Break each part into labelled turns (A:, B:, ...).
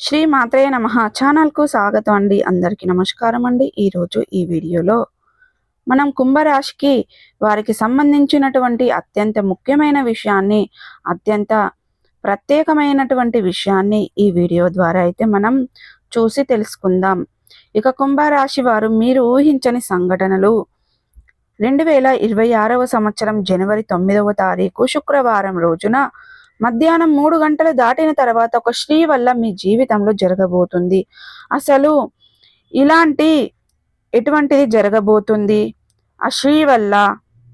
A: శ్రీ మాత్రే నమః ఛానల్కు స్వాగతం అండి. అందరికీ నమస్కారం అండి. ఈరోజు ఈ వీడియోలో మనం కుంభరాశికి వారికి సంబంధించినటువంటి అత్యంత ముఖ్యమైన విషయాన్ని, అత్యంత ప్రత్యేకమైనటువంటి విషయాన్ని ఈ వీడియో ద్వారా అయితే మనం చూసి తెలుసుకుందాం. ఇక కుంభరాశి వారు మీరు ఊహించని సంఘటనలు 2026వ సంవత్సరం జనవరి 9వ తారీఖు శుక్రవారం రోజున మధ్యాహ్నం 3 గంటలు దాటిన తర్వాత ఒక స్త్రీ వల్ల మీ జీవితంలో జరగబోతుంది. అసలు ఇలాంటి ఎటువంటిది జరగబోతుంది? ఆ స్త్రీ వల్ల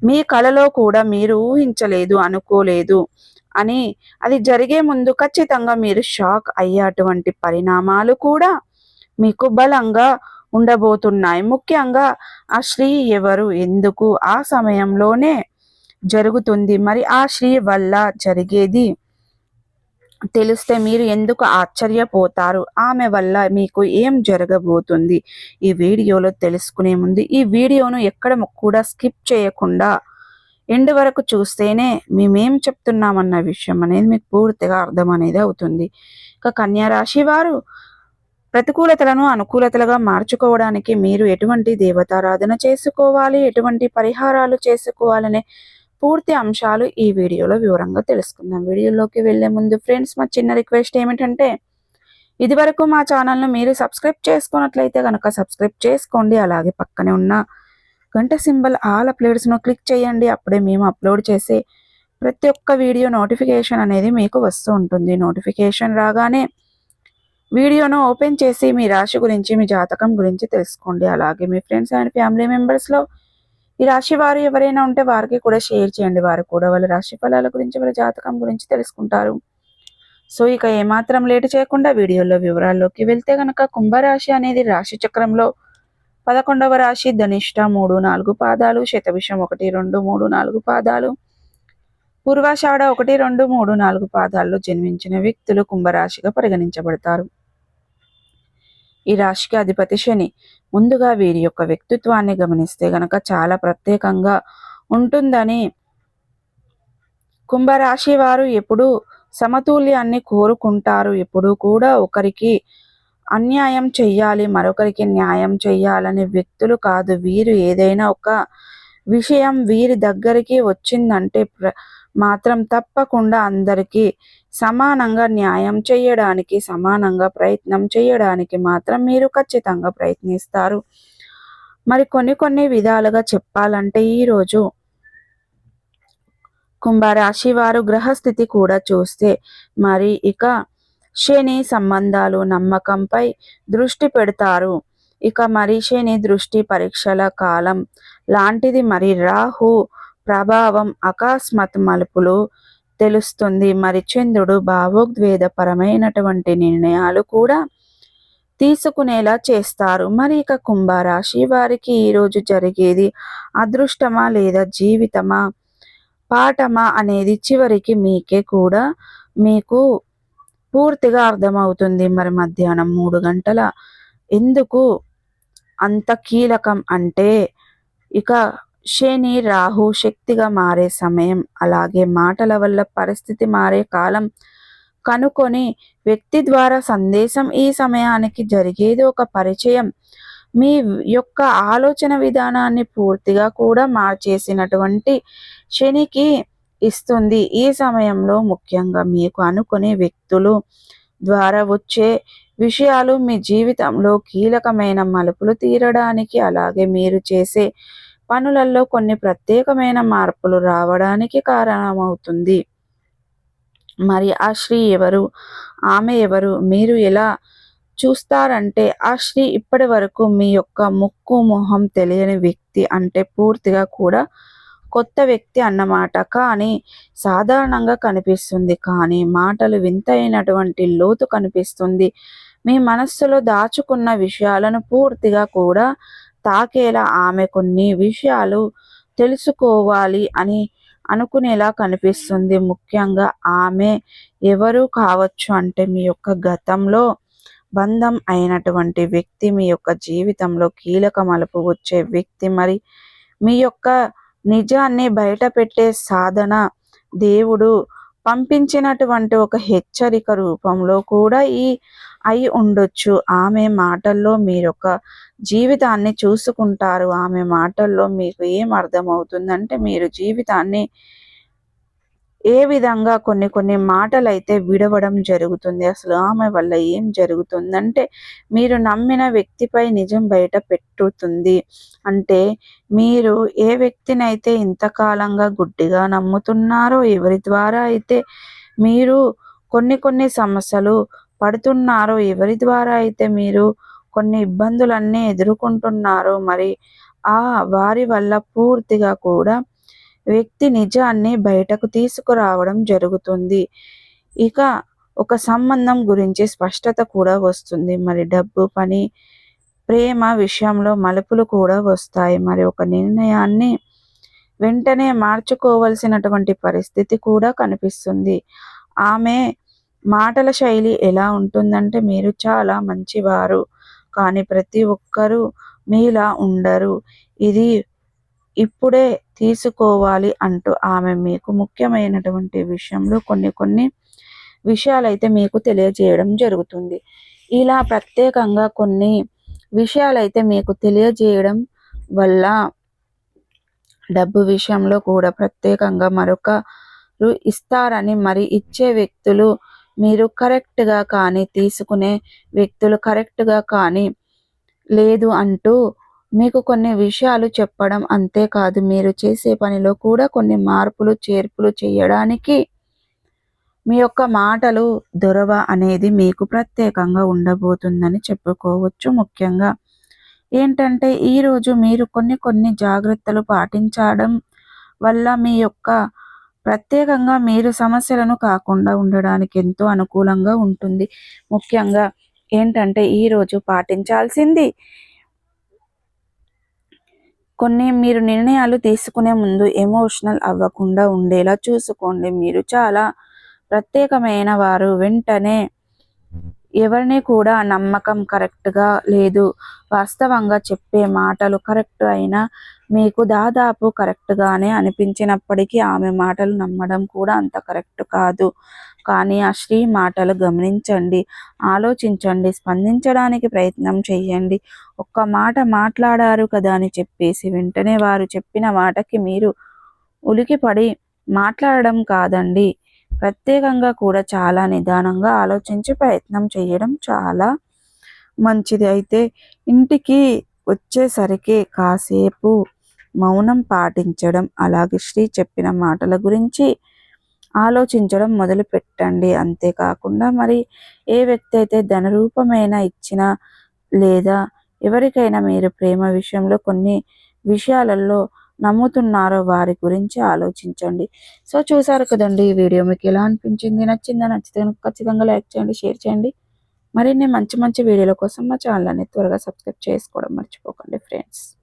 A: మీ కలలో కూడా మీరు ఊహించలేదు, అనుకోలేదు అని అది జరిగే ముందు ఖచ్చితంగా మీరు షాక్ అయ్యేటువంటి పరిణామాలు కూడా మీకు బలంగా ఉండబోతున్నాయి. ముఖ్యంగా ఆ స్త్రీ ఎవరు, ఎందుకు, ఆ సమయంలోనే జరుగుతుంది, మరి ఆ స్త్రీ వల్ల జరిగేది తెలిస్తే మీరు ఎందుకు ఆశ్చర్యపోతారు, ఆమె వల్ల మీకు ఏం జరగబోతుంది ఈ వీడియోలో తెలుసుకునే ముందు ఈ వీడియోను ఎక్కడ కూడా స్కిప్ చేయకుండా ఎండ్ వరకు చూస్తేనే మేమేం చెప్తున్నామన్న విషయం అనేది మీకు పూర్తిగా అర్థం అనేది అవుతుంది. ఇక కన్యా రాశి వారు ప్రతికూలతలను అనుకూలతలుగా మార్చుకోవడానికి మీరు ఎటువంటి దేవతారాధన చేసుకోవాలి, ఎటువంటి పరిహారాలు చేసుకోవాలనే పూర్తి అంశాలు ఈ వీడియోలో వివరంగా తెలుసుకుందాం. వీడియోలోకి వెళ్లే ముందు ఫ్రెండ్స్, మా చిన్న రిక్వెస్ట్ ఏమిటంటే ఇదివరకు మా ఛానల్ను మీరు సబ్స్క్రైబ్ చేసుకున్నట్లయితే కనుక సబ్స్క్రైబ్ చేసుకోండి. అలాగే పక్కనే ఉన్న గంట సింబల్ ఆల్ అప్లోడ్స్ను క్లిక్ చేయండి. అప్పుడే మేము అప్లోడ్ చేసే ప్రతి ఒక్క వీడియో నోటిఫికేషన్ అనేది మీకు వస్తూ ఉంటుంది. నోటిఫికేషన్ రాగానే వీడియోను ఓపెన్ చేసి మీ రాశి గురించి, మీ జాతకం గురించి తెలుసుకోండి. అలాగే మీ ఫ్రెండ్స్ అండ్ ఫ్యామిలీ మెంబర్స్లో ఈ రాశి వారు ఎవరైనా ఉంటే వారికి కూడా షేర్ చేయండి. వారు కూడా వాళ్ళ రాశి ఫలాల గురించి, వాళ్ళ జాతకం గురించి తెలుసుకుంటారు. సో ఇక ఏమాత్రం లేటు చేయకుండా వీడియోలో వివరాల్లోకి వెళ్తే కనుక కుంభరాశి అనేది రాశి చక్రంలో 11వ రాశి. ధనిష్ట 3, 4 పాదాలు, శతభిషం 1, 2, 3, 4 పాదాలు, పూర్వాషాఢ 1, 2, 3, 4 పాదాల్లో జన్మించిన వ్యక్తులు కుంభరాశిగా పరిగణించబడతారు. ఈ రాశికి అధిపతి శని. ముందుగా వీరి యొక్క వ్యక్తిత్వాన్ని గమనిస్తే గనక చాలా ప్రత్యేకంగా ఉంటుందని, కుంభరాశి వారు ఎప్పుడూ సమతుల్యాన్ని కోరుకుంటారు. ఎప్పుడూ కూడా ఒకరికి అన్యాయం చెయ్యాలి, మరొకరికి న్యాయం చెయ్యాలనే వ్యక్తులు కాదు. వీరు ఏదైనా ఒక విషయం వీరి దగ్గరికి వచ్చిందంటే మాత్రం తప్పకుండా అందరికీ సమానంగా న్యాయం చేయడానికి, సమానంగా ప్రయత్నం చేయడానికి మాత్రం మీరు ఖచ్చితంగా ప్రయత్నిస్తారు. మరి కొన్ని విధాలుగా చెప్పాలంటే ఈరోజు కుంభరాశి వారు గ్రహస్థితి కూడా చూస్తే మరి ఇక శని సంబంధాలు, నమ్మకంపై దృష్టి పెడతారు. ఇక మరి శని దృష్టి పరీక్షల కాలం లాంటిది. మరి రాహు ప్రభావం అకస్మాత్ మలుపులు తెలుస్తుంది. మరి చంద్రుడు భావోద్వేగపరమైనటువంటి నిర్ణయాలు కూడా తీసుకునేలా చేస్తారు. మరి ఇక కుంభరాశి వారికి ఈరోజు జరిగేది అదృష్టమా లేదా జీవితమా, పాఠమా అనేది చివరికి మీకే కూడా మీకు పూర్తిగా అర్థమవుతుంది. మరి మధ్యాహ్నం 3 గంటల ఎందుకు అంత కీలకం అంటే ఇక శని రాహు శక్తిగా మారే సమయం, అలాగే మాటల వల్ల పరిస్థితి మారే కాలం కనుకొని వ్యక్తి ద్వారా సందేశం ఈ సమయానికి జరిగేది ఒక పరిచయం మీ యొక్క ఆలోచన విధానాన్ని పూర్తిగా కూడా మార్చేసినటువంటి శనికి ఇస్తుంది. ఈ సమయంలో ముఖ్యంగా మీకు అనుకునే వ్యక్తులు ద్వారా వచ్చే విషయాలు మీ జీవితంలో కీలకమైన మలుపులు తీరడానికి, అలాగే మీరు చేసే పనులలో కొన్ని ప్రత్యేకమైన మార్పులు రావడానికి కారణమవుతుంది. మరి ఆ స్త్రీ ఎవరు, ఆమె ఎవరు, మీరు ఎలా చూస్తారంటే ఆ స్త్రీ ఇప్పటి వరకు మీ యొక్క ముక్కు మొహం తెలియని వ్యక్తి, అంటే పూర్తిగా కూడా కొత్త వ్యక్తి అన్నమాట. కానీ సాధారణంగా కనిపిస్తుంది, కానీ మాటలు వింతైనటువంటి లోతు కనిపిస్తుంది. మీ మనస్సులో దాచుకున్న విషయాలను పూర్తిగా కూడా తాకేలా, ఆమె కొన్ని విషయాలు తెలుసుకోవాలి అని అనుకునేలా కనిపిస్తుంది. ముఖ్యంగా ఆమె ఎవరు కావచ్చు అంటే మీ యొక్క గతంలో బంధం అయినటువంటి వ్యక్తి, మీ యొక్క జీవితంలో కీలక మలుపు వచ్చే వ్యక్తి. మరి మీ యొక్క నిజాన్ని బయట పెట్టే సాధన దేవుడు పంపించినటువంటి ఒక హెచ్చరిక రూపంలో కూడా అయి ఉండొచ్చు. ఆమె మాటల్లో మీరొక జీవితాన్ని చూసుకుంటారు. ఆమె మాటల్లో మీకు ఏం అర్థమవుతుందంటే మీరు జీవితాన్ని ఏ విధంగా కొన్ని మాటలైతే విడవడం జరుగుతుంది. అసలు ఆమె వల్ల ఏం జరుగుతుందంటే మీరు నమ్మిన వ్యక్తిపై నిజం బయట పెట్టుతుంది. అంటే మీరు ఏ వ్యక్తినైతే ఇంతకాలంగా గుడ్డిగా నమ్ముతున్నారో, ఎవరి ద్వారా అయితే మీరు కొన్ని సమస్యలు పడుతున్నారో, ఎవరి ద్వారా అయితే మీరు కొన్ని ఇబ్బందులన్నీ ఎదుర్కొంటున్నారో, మరి వారి వల్ల పూర్తిగా కూడా వ్యక్తి నిజాన్ని బయటకు తీసుకురావడం జరుగుతుంది. ఇక ఒక సంబంధం గురించి స్పష్టత కూడా వస్తుంది. మరి డబ్బు, పని, ప్రేమ విషయంలో మలుపులు కూడా వస్తాయి. మరి ఒక నిర్ణయాన్ని వెంటనే మార్చుకోవలసినటువంటి పరిస్థితి కూడా కనిపిస్తుంది. ఆమె మాటల శైలి ఎలా ఉంటుందంటే మీరు చాలా మంచివారు, కానీ ప్రతి ఒక్కరూ మీలా ఉండరు. ఇది ఇప్పుడే తీసుకోవాలి అంటూ ఆమె మీకు ముఖ్యమైనటువంటి విషయంలో కొన్ని విషయాలైతే మీకు తెలియజేయడం జరుగుతుంది. ఇలా ప్రత్యేకంగా కొన్ని విషయాలైతే మీకు తెలియజేయడం వల్ల డబ్బు విషయంలో కూడా ప్రత్యేకంగా మరొకరు ఇస్తారని, మరి ఇచ్చే వ్యక్తులు మీరు కరెక్ట్‌గా కానీ, తీసుకునే వ్యక్తులు కరెక్ట్‌గా కానీ లేదు అంటూ మీకు కొన్ని విషయాలు చెప్పడం. అంతేకాదు మీరు చేసే పనిలో కూడా కొన్ని మార్పులు, చేర్పులు చేయడానికి మీ యొక్క మాటలు దొరవ అనేది మీకు ప్రత్యేకంగా ఉండబోతుందని చెప్పుకోవచ్చు. ముఖ్యంగా ఏంటంటే ఈరోజు మీరు కొన్ని జాగ్రత్తలు పాటించడం వల్ల మీ యొక్క ప్రత్యేకంగా మీరు సమస్యలను కాకుండా ఉండడానికి ఎంతో అనుకూలంగా ఉంటుంది. ముఖ్యంగా ఏంటంటే ఈరోజు పాటించాల్సింది మీరు నిర్ణయాలు తీసుకునే ముందు ఎమోషనల్ అవ్వకుండా ఉండేలా చూసుకోండి. మీరు చాలా ప్రత్యేకమైన వారు. వెంటనే ఎవరిని కూడా నమ్మకం కరెక్ట్‌గా లేదు. వాస్తవంగా చెప్పే మాటలు కరెక్ట్ అయినా మీకు దాదాపు కరెక్ట్‌గానే అనిపించినప్పటికీ ఆమె మాటలు నమ్మడం కూడా అంత కరెక్ట్ కాదు. కానీ ఆ స్త్రీ మాటలు గమనించండి, ఆలోచించండి, స్పందించడానికి ప్రయత్నం చేయండి. ఒక్క మాట మాట్లాడారు కదా అని చెప్పేసి వెంటనే వారు చెప్పిన మాటకి మీరు ఉలికిపడి మాట్లాడడం కాదండి. ప్రత్యేకంగా కూడా చాలా నిదానంగా ఆలోచించి ప్రయత్నం చేయడం చాలా మంచిది. అయితే ఇంటికి వచ్చేసరికి కాసేపు మౌనం పాటించడం, అలాగే శ్రీ చెప్పిన మాటల గురించి ఆలోచించడం మొదలు పెట్టండి. అంతేకాకుండా మరి ఏ వ్యక్తి అయితే ధన రూపమైన ఇచ్చినా లేదా ఎవరికైనా మీరు ప్రేమ విషయంలో కొన్ని విషయాలలో నమ్ముతున్నారో వారి గురించి ఆలోచించండి. సో చూసారు కదండి, ఈ వీడియో మీకు ఎలా అనిపించింది? నచ్చిందా? నచ్చితే కనుక ఖచ్చితంగా లైక్ చేయండి, షేర్ చేయండి. మరిన్ని మంచి వీడియోల కోసం మా ఛానల్ని త్వరగా సబ్స్క్రైబ్ చేసుకోవడం మర్చిపోకండి ఫ్రెండ్స్.